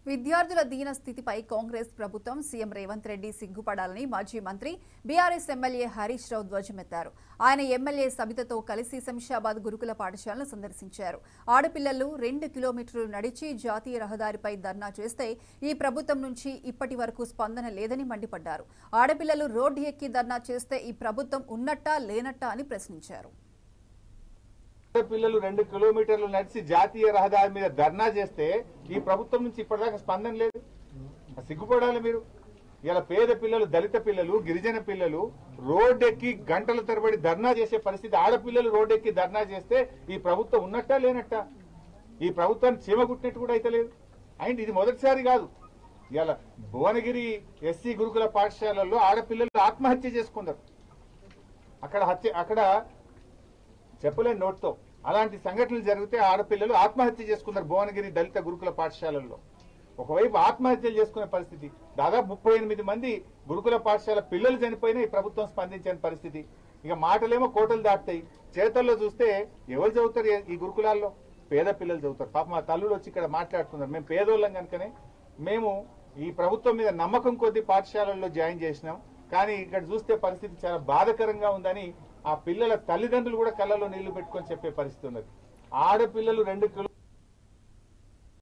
విద్యార్థుల దీన స్థితిపై కాంగ్రెస్ ప్రభుత్వం సీఎం రేవంత్ రెడ్డి సిగ్గుపడాలని మాజీ మంత్రి బీఆర్ఎస్ ఎమ్మెల్యే హరీష్ రావు ధ్వజమెత్తారు. ఆయన ఎమ్మెల్యే సబితతో కలిసి శంషాబాద్ గురుకుల పాఠశాలను సందర్శించారు. ఆడపిల్లలు 2 కిలోమీటర్లు నడిచి జాతీయ రహదారిపై ధర్నా చేస్తే ఈ ప్రభుత్వం నుంచి ఇప్పటి వరకు స్పందన లేదని మండిపడ్డారు. ఆడపిల్లలు రోడ్డు ఎక్కి ధర్నా చేస్తే ఈ ప్రభుత్వం ఉన్నట్టా లేనట్టా అని ప్రశ్నించారు. పిల్లలు 2 కిలోమీటర్లు నడిచి జాతీయ రహదారి మీద ధర్నా చేస్తే ఈ ప్రభుత్వం నుంచి ఇప్పటిదాకా స్పందన లేదు. సిగ్గుపడాలి మీరు. ఇలా పేద పిల్లలు, దళిత పిల్లలు, గిరిజన పిల్లలు రోడ్డెక్కి గంటల తరబడి ధర్నా చేసే పరిస్థితి. ఆడపిల్లలు రోడ్డెక్కి ధర్నా చేస్తే ఈ ప్రభుత్వం ఉన్నట్టా లేనట్టా? ఈ ప్రభుత్వాన్ని చీమగుట్టినట్టు కూడా అయితే లేదు. అండ్ ఇది మొదటిసారి కాదు. ఇలా భువనగిరి ఎస్సీ గురుకుల పాఠశాలల్లో ఆడపిల్లలు ఆత్మహత్య చేసుకున్నారు. అక్కడ చెప్పలేని నోట్తో అలాంటి సంఘటనలు జరిగితే ఆడపిల్లలు ఆత్మహత్య చేసుకున్నారు. భువనగిరి దళిత గురుకుల పాఠశాలల్లో ఒకవైపు ఆత్మహత్యలు చేసుకునే పరిస్థితి. దాదాపు 38 మంది గురుకుల పాఠశాల పిల్లలు చనిపోయినా ఈ ప్రభుత్వం స్పందించని పరిస్థితి. ఇక మాటలేమో కోటలు దాటుతాయి, చేతల్లో చూస్తే ఎవరు చదువుతారు ఈ గురుకులాల్లో? పేద పిల్లలు చదువుతారు. పాప మా తల్లులు వచ్చి ఇక్కడ మాట్లాడుతున్నారు. మేము పేదోళ్ళం కనుకనే మేము ఈ ప్రభుత్వం మీద నమ్మకం కొద్దీ పాఠశాలల్లో జాయిన్ చేసినాం. కానీ ఇక్కడ చూస్తే పరిస్థితి చాలా బాధాకరంగా ఉందని ఆ పిల్లల తల్లిదండ్రులు కూడా కళ్ళలో నీళ్లు పెట్టుకొని చెప్పే పరిస్థితి ఉన్నది. ఆడపిల్లలు 2 కిలో